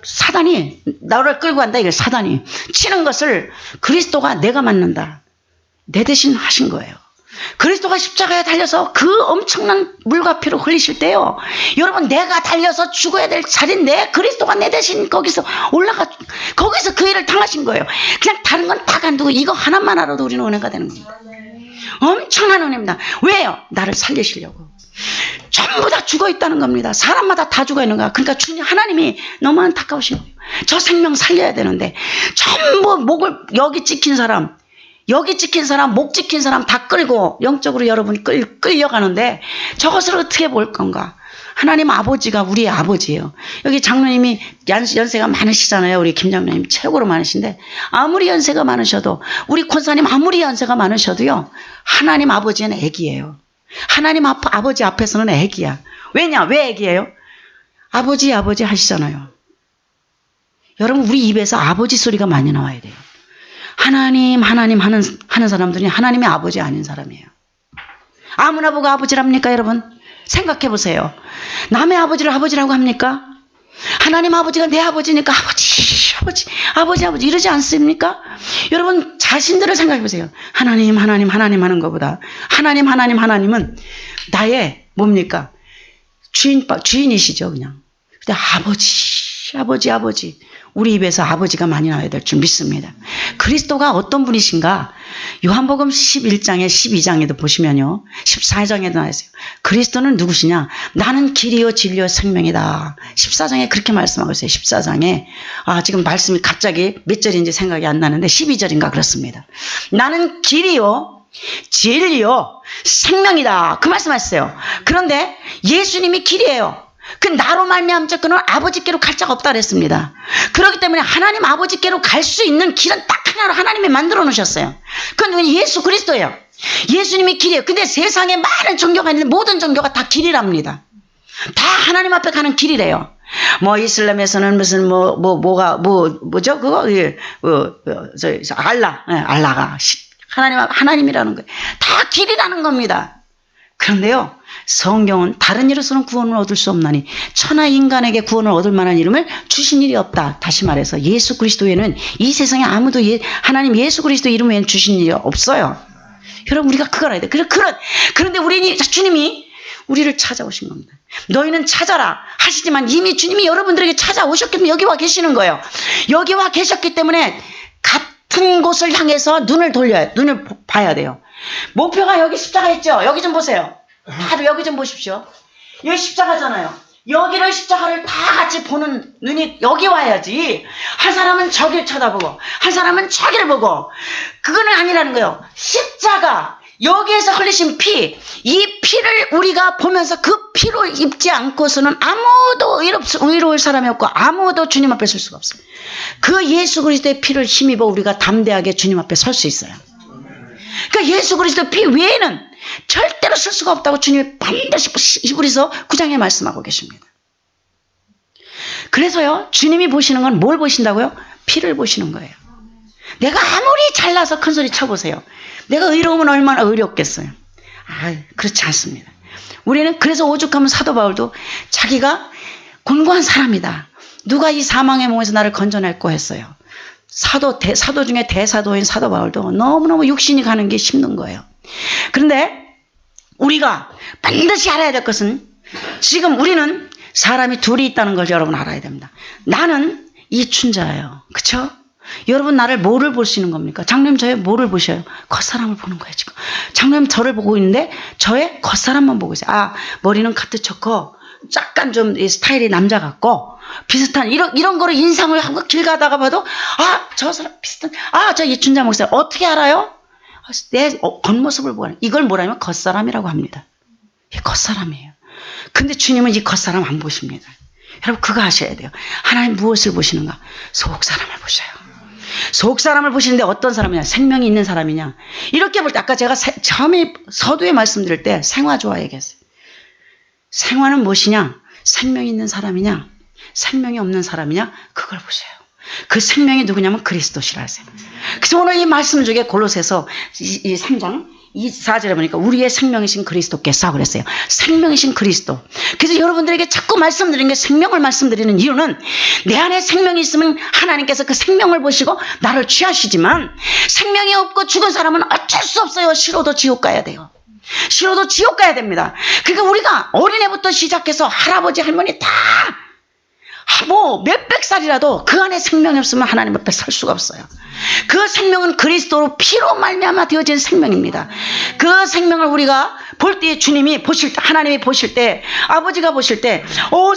사단이 나를 끌고 간다. 이거 사단이 치는 것을 그리스도가 내가 맞는다. 내 대신 하신 거예요. 그리스도가 십자가에 달려서 그 엄청난 물과 피로 흘리실 때요. 여러분 내가 달려서 죽어야 될 자리인데 그리스도가 내 대신 거기서 거기서 그 일을 당하신 거예요. 그냥 다른 건 다 간두고 이거 하나만 알아도 우리는 은혜가 되는 겁니다. 엄청난 은혜입니다. 왜요? 나를 살리시려고. 전부 다 죽어 있다는 겁니다. 사람마다 다 죽어 있는 거야. 그러니까 주님 하나님이 너무 안타까우신 거예요. 저 생명 살려야 되는데 전부 목을 여기 찍힌 사람, 목 찍힌 사람 다 끌고 영적으로 여러분 끌려가는데 저것을 어떻게 볼 건가? 하나님 아버지가 우리의 아버지예요. 여기 장로님이 연세가 많으시잖아요. 우리 김 장로님 최고로 많으신데 아무리 연세가 많으셔도 우리 권사님 아무리 연세가 많으셔도요. 하나님 아버지는 애기예요. 하나님 아버지 앞에서는 애기야. 왜냐? 왜 애기예요? 아버지 하시잖아요. 여러분 우리 입에서 아버지 소리가 많이 나와야 돼요. 하나님 하는 사람들이 하나님의 아버지 아닌 사람이에요. 아무나 보고 아버지랍니까 여러분? 생각해 보세요. 남의 아버지를 아버지라고 합니까? 하나님 아버지가 내 아버지니까 아버지 이러지 않습니까? 여러분 자신들을 생각해 보세요. 하나님 하는 것보다 하나님은 나의 뭡니까? 주인이시죠 그냥. 근데 아버지 우리 입에서 아버지가 많이 나와야 될 줄 믿습니다. 그리스도가 어떤 분이신가? 요한복음 11장에 12장에도 보시면요. 14장에도 나와 있어요. 그리스도는 누구시냐? 나는 길이요 진리요 생명이다. 14장에 그렇게 말씀하고 있어요. 14장에 지금 말씀이 갑자기 몇 절인지 생각이 안 나는데 12절인가 그렇습니다. 나는 길이요 진리요 생명이다. 그 말씀하셨어요. 그런데 예수님이 길이에요. 그 나로 말미암자 그는 아버지께로 갈 자가 없다 그랬습니다. 그렇기 때문에 하나님 아버지께로 갈 수 있는 길은 딱 하나로 하나님이 만들어 놓으셨어요. 그건 예수 그리스도예요. 예수님이 길이에요. 근데 세상에 많은 종교가 있는데 모든 종교가 다 길이랍니다. 다 하나님 앞에 가는 길이래요. 뭐 이슬람에서는 무슨 뭐죠 그거 알라가 하나님이라는 거예요. 다 길이라는 겁니다. 그런데요. 성경은 다른 이로서는 구원을 얻을 수 없나니 천하 인간에게 구원을 얻을 만한 이름을 주신 일이 없다. 다시 말해서 예수 그리스도 외에는 이 세상에 아무도 하나님 예수 그리스도 이름 외에는 주신 일이 없어요. 여러분 우리가 그걸 알아야 돼. 그런데 주님이 우리를 찾아오신 겁니다. 너희는 찾아라 하시지만 이미 주님이 여러분들에게 찾아오셨기 때문에 여기 와 계시는 거예요. 여기 와 계셨기 때문에 같은 곳을 향해서 눈을 봐야 돼요. 목표가 여기 십자가 있죠. 여기 좀 보세요. 다들 여기 좀 보십시오. 여기 십자가잖아요. 여기를 십자가를 다 같이 보는 눈이 여기 와야지. 한 사람은 저길 쳐다보고 한 사람은 저기를 보고 그거는 아니라는 거예요. 십자가 여기에서 흘리신 피, 이 피를 우리가 보면서 그 피로 입지 않고서는 아무도 의로울 사람이 없고 아무도 주님 앞에 설 수가 없어요. 그 예수 그리스도의 피를 힘입어 우리가 담대하게 주님 앞에 설 수 있어요. 그러니까 예수 그리스도 피 외에는 절대로 쓸 수가 없다고 주님이 반드시 히브리서 9장에 말씀하고 계십니다. 그래서요 주님이 보시는 건 뭘 보신다고요? 피를 보시는 거예요. 내가 아무리 잘나서 큰소리 쳐보세요. 내가 의로우면 얼마나 의롭겠어요. 그렇지 않습니다. 우리는 그래서 오죽하면 사도 바울도 자기가 곤고한 사람이다. 누가 이 사망의 몸에서 나를 건져낼고 했어요. 사도 중에 대사도인 사도 바울도 너무너무 육신이 가는 게 힘든 거예요. 그런데 우리가 반드시 알아야 될 것은 지금 우리는 사람이 둘이 있다는 걸 여러분 알아야 됩니다. 나는 이춘자예요. 그렇죠? 여러분 나를 뭐를 보시는 겁니까? 장로님 저의 뭐를 보셔요? 겉사람을 보는 거예요 지금. 장로님 저를 보고 있는데 저의 겉사람만 보고 있어요. 머리는 카트 좋고 약간 좀 스타일이 남자 같고 비슷한 이런 거를 인상을 하고 길 가다가 봐도 저 사람 비슷한 저 이춘자 목사 어떻게 알아요? 내 겉모습을 보는 이걸 뭐라면 겉사람이라고 합니다. 이게 겉사람이에요. 근데 주님은 이 겉사람 안 보십니다. 여러분 그거 아셔야 돼요. 하나님 무엇을 보시는가? 속사람을 보셔요. 속사람을 보시는데 어떤 사람이냐? 생명이 있는 사람이냐? 이렇게 볼 때 아까 제가 처음에 서두에 말씀드릴 때 생화조화 얘기했어요. 생화는 무엇이냐? 생명이 있는 사람이냐? 생명이 없는 사람이냐? 그걸 보셔요. 그 생명이 누구냐면 그리스도시라 하세요. 그래서 오늘 이 말씀 중에 골로새서 이 3장 이 4절에 보니까 우리의 생명이신 그리스도께서 그랬어요. 생명이신 그리스도. 그래서 여러분들에게 자꾸 말씀드리는 게 생명을 말씀드리는 이유는 내 안에 생명이 있으면 하나님께서 그 생명을 보시고 나를 취하시지만 생명이 없고 죽은 사람은 어쩔 수 없어요. 싫어도 지옥 가야 돼요. 싫어도 지옥 가야 됩니다. 그러니까 우리가 어린애부터 시작해서 할아버지 할머니 다 뭐 몇백 살이라도 그 안에 생명이 없으면 하나님 앞에 설 수가 없어요. 그 생명은 그리스도로 피로 말미암아 되어진 생명입니다. 그 생명을 우리가 볼 때 주님이 보실 때 하나님이 보실 때 아버지가 보실 때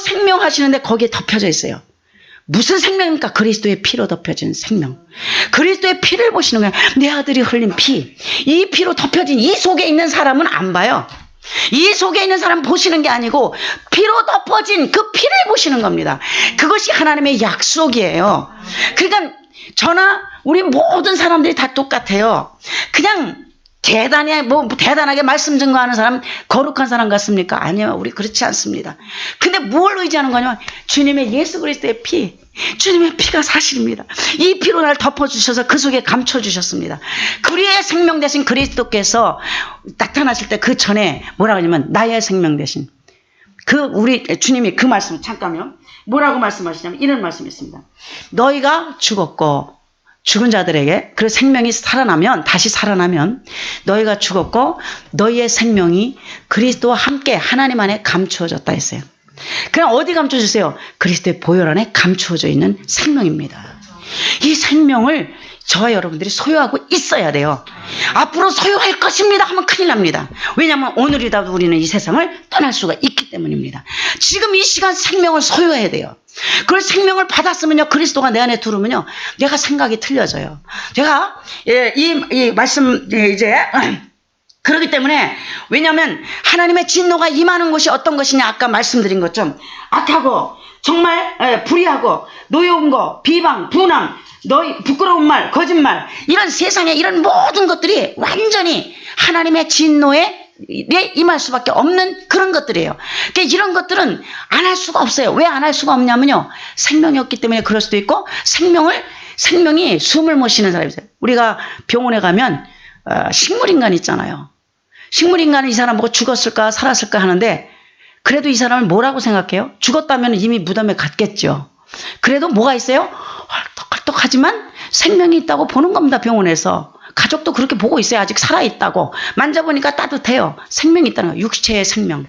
생명 하시는데 거기에 덮여져 있어요. 무슨 생명입니까? 그리스도의 피로 덮여진 생명. 그리스도의 피를 보시는 거예요. 내 아들이 흘린 피. 이 피로 덮여진 이 속에 있는 사람은 안 봐요. 이 속에 있는 사람 보시는 게 아니고 피로 덮어진 그 피를 보시는 겁니다. 그것이 하나님의 약속이에요. 그러니까 저나 우리 모든 사람들이 다 똑같아요. 그냥 대단하게 말씀 증거하는 사람 거룩한 사람 같습니까? 아니요, 우리 그렇지 않습니다. 근데 뭘 의지하는 거냐면 주님의 예수 그리스도의 피, 주님의 피가 사실입니다. 이 피로 날 덮어주셔서 그 속에 감춰주셨습니다. 그리의 생명 대신 그리스도께서 나타나실 때 그 전에 뭐라고 하냐면 나의 생명 대신 우리 주님이 그 말씀 잠깐요. 뭐라고 말씀하시냐면 이런 말씀이 있습니다. 너희가 죽었고 죽은 자들에게 그 생명이 다시 살아나면 너희가 죽었고 너희의 생명이 그리스도와 함께 하나님 안에 감추어졌다 했어요. 그럼 어디 감춰주세요? 그리스도의 보혈 안에 감추어져 있는 생명입니다. 이 생명을 저와 여러분들이 소유하고 있어야 돼요. 앞으로 소유할 것입니다 하면 큰일 납니다. 왜냐하면 오늘이라도 우리는 이 세상을 떠날 수가 있기 때문입니다. 지금 이 시간 생명을 소유해야 돼요. 그걸 생명을 받았으면요, 그리스도가 내 안에 들어오면요, 내가 생각이 틀려져요. 제가 이 말씀 이제 그렇기 때문에 왜냐하면 하나님의 진노가 임하는 곳이 어떤 것이냐 아까 말씀드린 것처럼 악하고 정말 불의하고 노여운 거, 비방, 분함, 부끄러운 말, 거짓말 이런 세상에 이런 모든 것들이 완전히 하나님의 진노에 임할 수밖에 없는 그런 것들이에요. 그러니까 이런 것들은 안 할 수가 없어요. 왜 안 할 수가 없냐면요, 생명이 없기 때문에 그럴 수도 있고 생명이 숨을 못 쉬는 사람이 있어요. 우리가 병원에 가면 식물인간 있잖아요. 식물인간은 이 사람 보고 죽었을까 살았을까 하는데 그래도 이 사람을 뭐라고 생각해요? 죽었다면 이미 무덤에 갔겠죠. 그래도 뭐가 있어요? 헐떡헐떡하지만 생명이 있다고 보는 겁니다. 병원에서. 가족도 그렇게 보고 있어요. 아직 살아있다고. 만져보니까 따뜻해요. 생명이 있다는 거예요. 육체의 생명.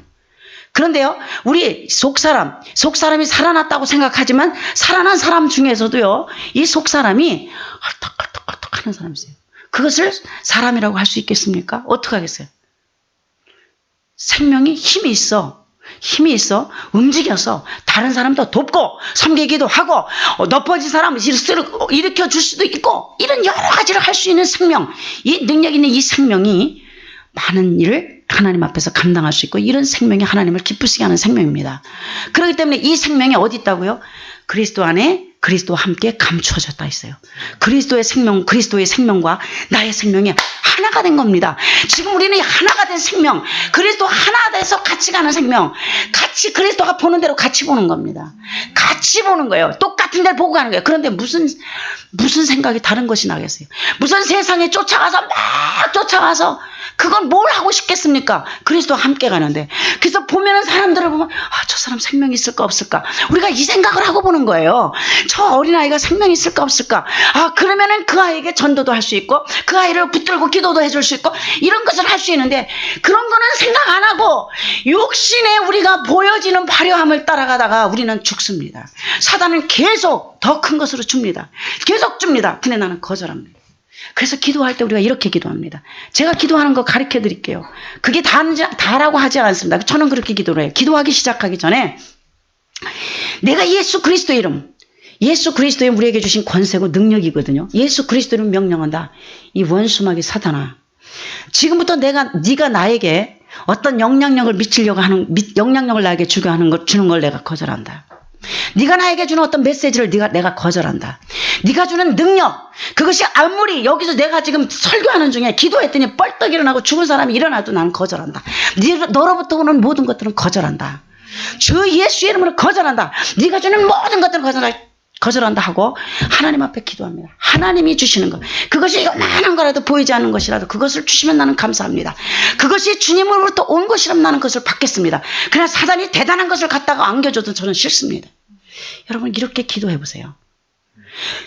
그런데요, 우리 속사람이 살아났다고 생각하지만 살아난 사람 중에서도요, 이 속사람이 헐떡헐떡 하는 사람이 있어요. 그것을 사람이라고 할 수 있겠습니까? 어떻게 하겠어요? 생명이 힘이 있어 움직여서 다른 사람도 돕고 섬기기도 하고 엎어진 사람을 일으켜 줄 수도 있고 이런 여러 가지를 할 수 있는 생명, 이 능력 있는 이 생명이 많은 일을 하나님 앞에서 감당할 수 있고 이런 생명이 하나님을 기쁘시게 하는 생명입니다. 그렇기 때문에 이 생명이 어디 있다고요? 그리스도 안에 그리스도와 함께 감추어졌다 했어요. 그리스도의 생명과 나의 생명이 하나가 된 겁니다. 지금 우리는 하나가 된 생명, 그리스도 하나 돼서 같이 가는 생명, 같이 그리스도가 보는 대로 같이 보는 겁니다. 같이 보는 거예요. 똑같은 데를 보고 가는 거예요. 그런데 무슨 생각이 다른 것이 나겠어요? 무슨 세상에 쫓아가서 그건 뭘 하고 싶겠습니까? 그리스도와 함께 가는데. 그래서 보면은 사람들을 보면 저 사람 생명이 있을까 없을까? 우리가 이 생각을 하고 보는 거예요. 저 어린아이가 생명이 있을까 없을까? 그러면은 그 아이에게 전도도 할 수 있고 그 아이를 붙들고 기도도 해줄 수 있고 이런 것을 할 수 있는데 그런 거는 생각 안 하고 육신에 우리가 보여지는 화려함을 따라가다가 우리는 죽습니다. 사단은 계속 더 큰 것으로 줍니다. 계속 줍니다. 근데 나는 거절합니다. 그래서 기도할 때 우리가 이렇게 기도합니다. 제가 기도하는 거 가르쳐 드릴게요. 그게 다라고 하지 않습니다. 저는 그렇게 기도를 해요. 기도하기 시작하기 전에 내가 예수 그리스도의 이름, 예수 그리스도의 우리에게 주신 권세고 능력이거든요. 예수 그리스도를 명령한다. 이 원수마귀 사탄아, 지금부터 네가 나에게 어떤 영향력을 미치려고 하는 영향력을 나에게 주는 걸 내가 거절한다. 네가 나에게 주는 어떤 메시지를 내가 거절한다. 네가 주는 능력, 그것이 아무리 여기서 내가 지금 설교하는 중에 기도했더니 뻘떡 일어나고 죽은 사람이 일어나도 나는 거절한다. 너로부터 오는 모든 것들은 거절한다. 주 예수의 이름으로 거절한다. 네가 주는 모든 것들을 거절한다 하고 하나님 앞에 기도합니다. 하나님이 주시는 것, 그것이 요만한 거라도 보이지 않는 것이라도 그것을 주시면 나는 감사합니다. 그것이 주님으로부터 온 것이라면 나는 그것을 받겠습니다. 그러나 사단이 대단한 것을 갖다가 안겨줘도 저는 싫습니다. 여러분 이렇게 기도해 보세요.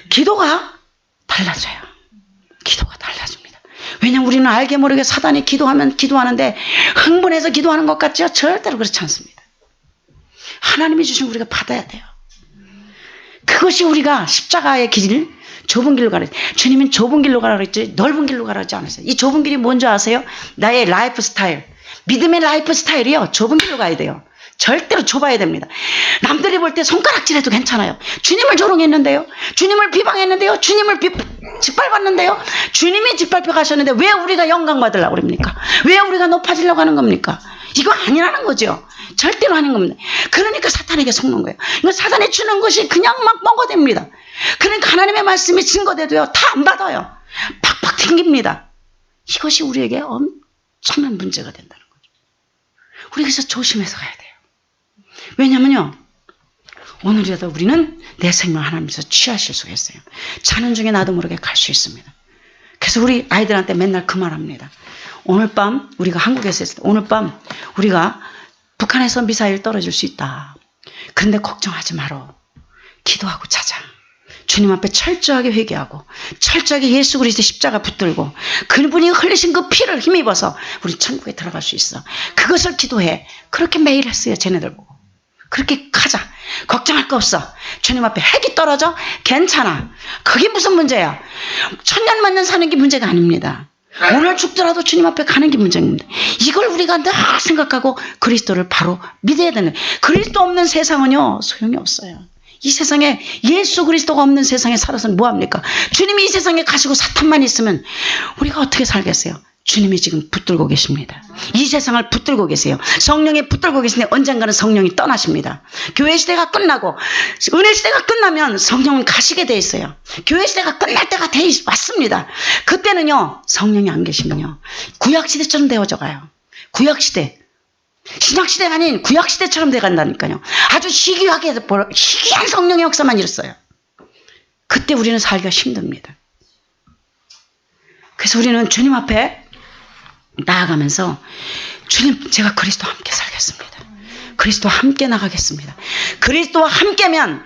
기도가 달라져요. 기도가 달라집니다. 왜냐하면 우리는 알게 모르게 사단이 기도하면 기도하는데 흥분해서 기도하는 것 같죠? 절대로 그렇지 않습니다. 하나님이 주신 우리가 받아야 돼요. 그것이 우리가 십자가의 길, 좁은 길로 가라. 주님은 좁은 길로 가라 그랬지 넓은 길로 가라 하지 않았어요. 이 좁은 길이 뭔지 아세요? 나의 라이프 스타일. 믿음의 라이프 스타일이요. 좁은 길로 가야 돼요. 절대로 좁아야 됩니다. 남들이 볼 때 손가락질해도 괜찮아요. 주님을 조롱했는데요. 주님을 비방했는데요. 주님을 짓밟았는데요. 주님이 짓밟혀 가셨는데 왜 우리가 영광 받으려고 그럽니까? 왜 우리가 높아지려고 하는 겁니까? 이거 아니라는 거죠. 절대로 아닌 겁니다. 그러니까 사탄에게 속는 거예요. 이거 사탄이 주는 것이 그냥 막 먹어댑니다. 그러니까 하나님의 말씀이 증거돼도요. 다 안 받아요. 팍팍 튕깁니다. 이것이 우리에게 엄청난 문제가 된다는 거죠. 우리 그래서 조심해서 가야 돼요. 왜냐면요. 오늘이라도 우리는 내 생명 하나님께서 취하실 수가 있어요. 자는 중에 나도 모르게 갈 수 있습니다. 그래서 우리 아이들한테 맨날 그 말합니다. 오늘 밤 우리가 한국에서 있을 때 오늘 밤 우리가 북한에서 미사일 떨어질 수 있다. 그런데 걱정하지 마라. 기도하고 자자. 주님 앞에 철저하게 회개하고 철저하게 예수 그리스도의 십자가 붙들고 그분이 흘리신 그 피를 힘입어서 우리 천국에 들어갈 수 있어. 그것을 기도해. 그렇게 매일 했어요. 쟤네들 보고. 그렇게 가자. 걱정할 거 없어. 주님 앞에 핵이 떨어져? 괜찮아. 그게 무슨 문제야. 천년만년 사는 게 문제가 아닙니다. 오늘 죽더라도 주님 앞에 가는 게 문제입니다. 이걸 우리가 늘 생각하고 그리스도를 바로 믿어야 되는 거예요. 그리스도 없는 세상은요 소용이 없어요. 이 세상에 예수 그리스도가 없는 세상에 살아서는 뭐합니까? 주님이 이 세상에 가시고 사탄만 있으면 우리가 어떻게 살겠어요? 주님이 지금 붙들고 계십니다. 이 세상을 붙들고 계세요. 성령이 붙들고 계시는데 언젠가는 성령이 떠나십니다. 교회 시대가 끝나고 은혜 시대가 끝나면 성령은 가시게 돼 있어요. 교회 시대가 끝날 때가 왔습니다. 그때는요 성령이 안 계시면요 구약시대처럼 되어져 가요. 구약시대. 신약시대가 아닌 구약시대처럼 돼간다니까요. 아주 희귀한 성령의 역사만 일었어요. 그때 우리는 살기가 힘듭니다. 그래서 우리는 주님 앞에 나아가면서 주님 제가 그리스도와 함께 살겠습니다. 그리스도와 함께 나가겠습니다. 그리스도와 함께면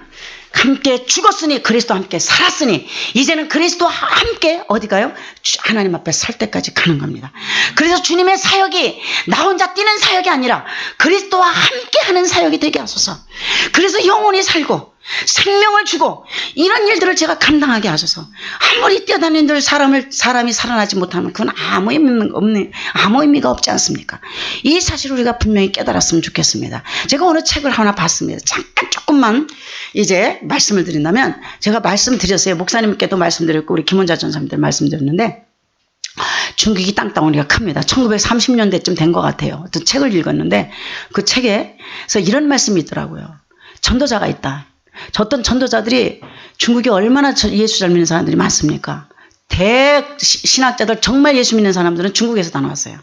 함께 죽었으니 그리스도와 함께 살았으니 이제는 그리스도와 함께 어디 가요? 하나님 앞에 설 때까지 가는 겁니다. 그래서 주님의 사역이 나 혼자 뛰는 사역이 아니라 그리스도와 함께 하는 사역이 되게 하소서. 그래서 영혼이 살고 생명을 주고 이런 일들을 제가 감당하게 하소서. 아무리 뛰어다니는 사람이 살아나지 못하면 그건 아무 의미가 없지 않습니까? 이 사실을 우리가 분명히 깨달았으면 좋겠습니다. 제가 오늘 책을 하나 봤습니다. 잠깐 조금만 이제 말씀을 드린다면 제가 말씀드렸어요. 목사님께도 말씀드렸고 우리 김원자 전사님들 말씀드렸는데 중국이 땅덩어리가 큽니다. 1930년대쯤 된 것 같아요. 어떤 책을 읽었는데 그 책에서 이런 말씀이 있더라고요. 전도자가 있다. 어떤 전도자들이 중국에 얼마나 예수 잘 믿는 사람들이 많습니까? 신학자들 정말 예수 믿는 사람들은 중국에서 다 나왔어요.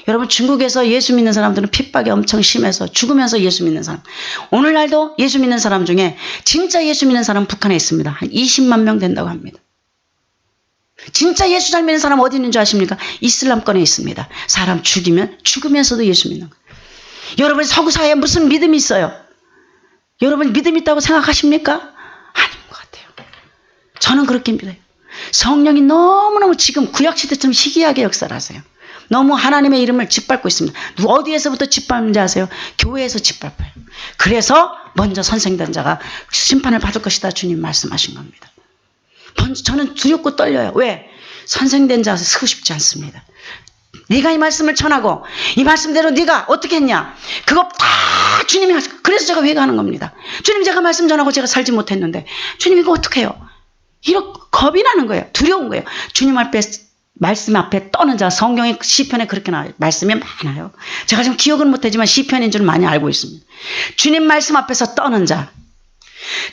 여러분 중국에서 예수 믿는 사람들은 핍박이 엄청 심해서 죽으면서 예수 믿는 사람. 오늘날도 예수 믿는 사람 중에 진짜 예수 믿는 사람 북한에 있습니다. 한 20만 명 된다고 합니다. 진짜 예수 잘 믿는 사람 어디 있는 줄 아십니까? 이슬람권에 있습니다. 사람 죽이면 죽으면서도 예수 믿는 거예요. 여러분 서구사회에 무슨 믿음이 있어요? 여러분 믿음 있다고 생각하십니까? 아닌 것 같아요. 저는 그렇게 믿어요. 성령이 너무너무 지금 구약시대처럼 희귀하게 역사를 하세요. 너무 하나님의 이름을 짓밟고 있습니다. 어디에서부터 짓밟는지 아세요? 교회에서 짓밟아요. 그래서 먼저 선생된 자가 심판을 받을 것이다 주님 말씀하신 겁니다. 저는 두렵고 떨려요. 왜? 선생된 자 쓰고 싶지 않습니다. 네가 이 말씀을 전하고 이 말씀대로 네가 어떻게 했냐? 그거 다 주님이 하시고 그래서 제가 회개하는 겁니다. 주님 제가 말씀 전하고 제가 살지 못했는데 주님 이거 어떻게 해요? 이렇게 겁이 나는 거예요. 두려운 거예요. 주님 앞에 말씀 앞에 떠는 자 성경의 시편에 그렇게 나와요. 말씀이 많아요. 제가 지금 기억은 못하지만 시편인 줄 많이 알고 있습니다. 주님 말씀 앞에서 떠는 자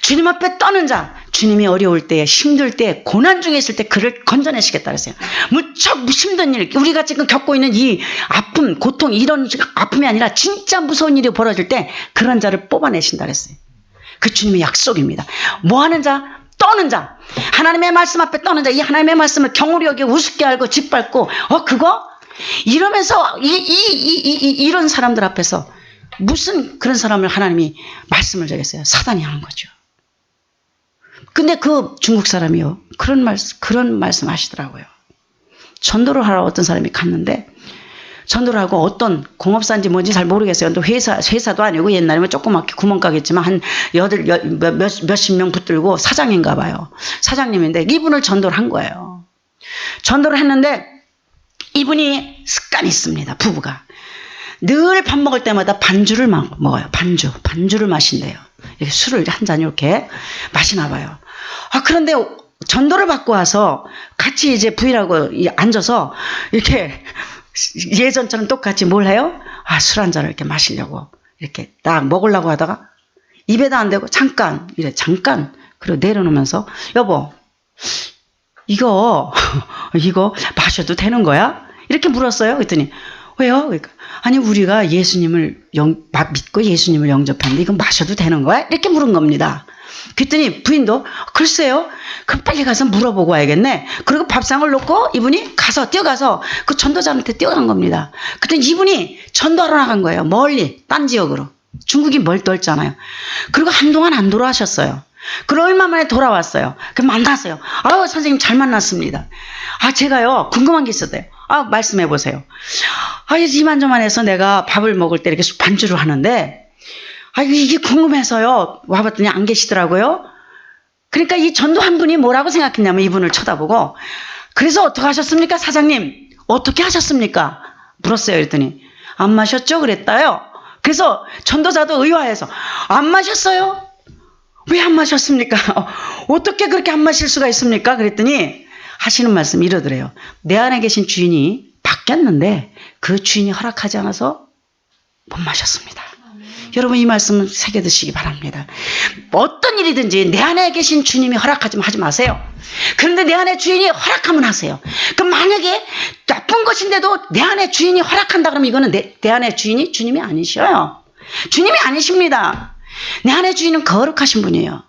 주님 앞에 떠는 자 주님이 어려울 때 힘들 때 고난 중에 있을 때 그를 건져내시겠다 그랬어요. 무척 힘든 일 우리가 지금 겪고 있는 이 아픔 고통 이런 아픔이 아니라 진짜 무서운 일이 벌어질 때 그런 자를 뽑아내신다 그랬어요. 그 주님의 약속입니다. 뭐 하는 자? 떠는 자. 하나님의 말씀 앞에 떠는 자. 이 하나님의 말씀을 경홀히 여기고 우습게 알고 짓밟고 그거? 이러면서 이런 사람들 앞에서 무슨 그런 사람을 하나님이 말씀을 주겠어요? 사단이 하는 거죠. 근데 그 중국 사람이요. 그런 말씀 하시더라고요. 전도를 하러 어떤 사람이 갔는데 전도를 하고 어떤 공업사인지 뭔지 잘 모르겠어요. 또 회사도 아니고 옛날에는 조그맣게 구멍가게지만 한 몇십 명 붙들고 사장인가 봐요. 사장님인데 이분을 전도를 한 거예요. 전도를 했는데 이분이 습관이 있습니다. 부부가. 늘 밥 먹을 때마다 반주를 먹어요. 반주를 마신대요. 이렇게 술을 한 잔 이렇게 마시나 봐요. 그런데 전도를 받고 와서 같이 이제 부인하고 앉아서 이렇게 예전처럼 똑같이 뭘 해요? 술 한 잔을 이렇게 마시려고 이렇게 딱 먹으려고 하다가 입에도 안 대고 잠깐 그리고 내려놓으면서 여보 이거 마셔도 되는 거야? 이렇게 물었어요. 그랬더니 왜요? 그러니까 아니 우리가 예수님을 믿고 예수님을 영접하는데 이건 마셔도 되는 거야? 이렇게 물은 겁니다. 그랬더니 부인도 글쎄요. 그럼 빨리 가서 물어보고 와야겠네. 그리고 밥상을 놓고 이분이 뛰어가서 그 전도자한테 뛰어간 겁니다. 그랬더니 이분이 전도하러 나간 거예요. 멀리 딴 지역으로. 중국이 넓잖아요. 그리고 한동안 안 돌아오셨어요. 그리고 얼마 만에 돌아왔어요. 그럼 만났어요. 선생님 잘 만났습니다. 제가요 궁금한 게 있었대요. 말씀해 보세요. 이만저만해서 내가 밥을 먹을 때 이렇게 반주를 하는데 이게 궁금해서요. 와봤더니 안 계시더라고요. 그러니까 이 전도한 분이 뭐라고 생각했냐면 이분을 쳐다보고 그래서 어떻게 하셨습니까? 사장님 어떻게 하셨습니까? 물었어요. 그랬더니 안 마셨죠? 그랬다요. 그래서 전도자도 의아해서 안 마셨어요? 왜 안 마셨습니까? 어떻게 그렇게 안 마실 수가 있습니까? 그랬더니 하시는 말씀이 이러더래요. 내 안에 계신 주인이 바뀌었는데 그 주인이 허락하지 않아서 못 마셨습니다. 여러분 이 말씀 새겨드시기 바랍니다. 어떤 일이든지 내 안에 계신 주님이 허락하지 하지 마세요. 그런데 내 안에 주인이 허락하면 하세요. 그럼 만약에 나쁜 것인데도 내 안에 주인이 허락한다 그러면 이거는 내 안에 주인이 주님이 아니셔요. 주님이 아니십니다. 내 안에 주인은 거룩하신 분이에요.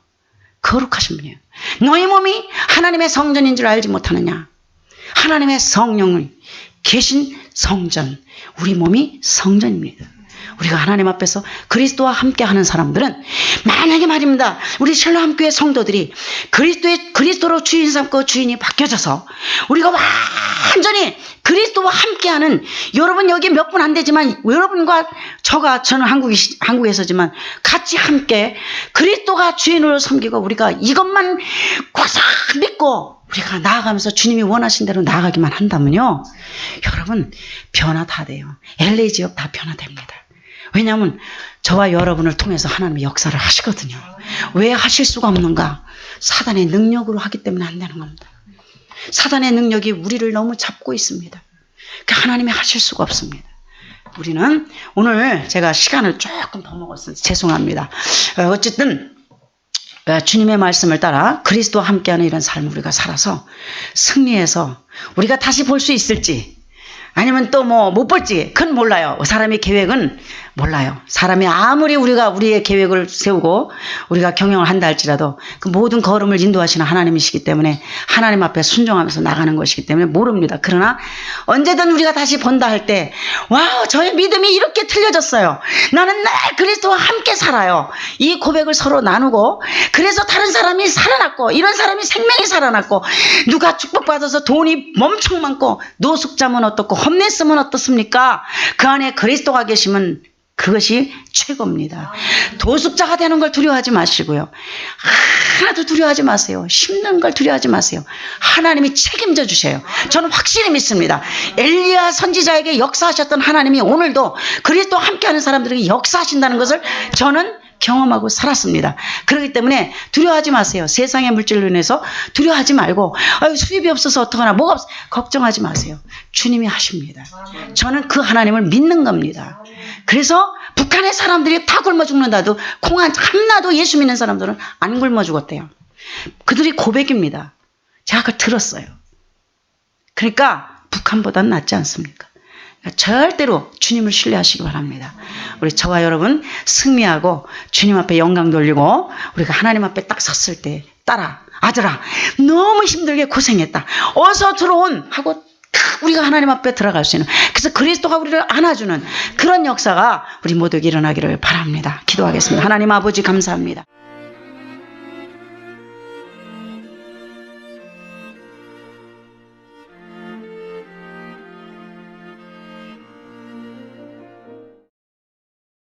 거룩하신 분이에요. 너희 몸이 하나님의 성전인 줄 알지 못하느냐. 하나님의 성령이 계신 성전. 우리 몸이 성전입니다. 우리가 하나님 앞에서 그리스도와 함께하는 사람들은 만약에 말입니다. 우리 샬롬교회 성도들이 그리스도로 주인 삼고 주인이 바뀌어져서 우리가 완전히 그리스도와 함께하는 여러분 여기 몇 분 안 되지만 여러분과 저는 한국에서지만 같이 함께 그리스도가 주인으로 섬기고 우리가 이것만 꽉 믿고 우리가 나아가면서 주님이 원하신 대로 나아가기만 한다면요. 여러분 변화 다 돼요. LA 지역 다 변화됩니다. 왜냐하면 저와 여러분을 통해서 하나님의 역사를 하시거든요. 왜 하실 수가 없는가? 사단의 능력으로 하기 때문에 안 되는 겁니다. 사단의 능력이 우리를 너무 잡고 있습니다. 하나님이 하실 수가 없습니다. 우리는 오늘 제가 시간을 조금 더 먹었어요. 죄송합니다. 어쨌든 주님의 말씀을 따라 그리스도와 함께하는 이런 삶을 우리가 살아서 승리해서 우리가 다시 볼 수 있을지 아니면 또 못 볼지 그건 몰라요. 사람의 계획은 몰라요. 사람이 아무리 우리의 계획을 세우고 우리가 경영을 한다 할지라도 그 모든 걸음을 인도하시는 하나님이시기 때문에 하나님 앞에 순종하면서 나가는 것이기 때문에 모릅니다. 그러나 언제든 우리가 다시 본다 할 때 와우 저의 믿음이 이렇게 틀려졌어요. 나는 늘 그리스도와 함께 살아요. 이 고백을 서로 나누고 그래서 다른 사람이 살아났고 이런 사람이 생명이 살아났고 누가 축복받아서 돈이 엄청 많고 노숙자면 어떻고 험냈으면 어떻습니까? 그 안에 그리스도가 계시면 그것이 최고입니다. 도숙자가 되는 걸 두려워하지 마시고요. 하나도 두려워하지 마세요. 힘든 걸 두려워하지 마세요. 하나님이 책임져 주셔요. 저는 확실히 믿습니다. 엘리야 선지자에게 역사하셨던 하나님이 오늘도 그리스도와 함께하는 사람들에게 역사하신다는 것을 저는 경험하고 살았습니다. 그렇기 때문에 두려워하지 마세요. 세상의 물질로 인해서 두려워하지 말고 수입이 없어서 어떡하나 뭐가 없어 걱정하지 마세요. 주님이 하십니다. 저는 그 하나님을 믿는 겁니다. 그래서 북한의 사람들이 다 굶어 죽는다도 콩 하나도 예수 믿는 사람들은 안 굶어 죽었대요. 그들이 고백입니다. 제가 그걸 들었어요. 그러니까 북한보다는 낫지 않습니까? 절대로 주님을 신뢰하시기 바랍니다. 우리 저와 여러분 승리하고 주님 앞에 영광 돌리고 우리가 하나님 앞에 딱 섰을 때 딸아 아들아 너무 힘들게 고생했다. 어서 들어온 하고 우리가 하나님 앞에 들어갈 수 있는 그래서 그리스도가 우리를 안아주는 그런 역사가 우리 모두에게 일어나기를 바랍니다. 기도하겠습니다. 하나님 아버지 감사합니다.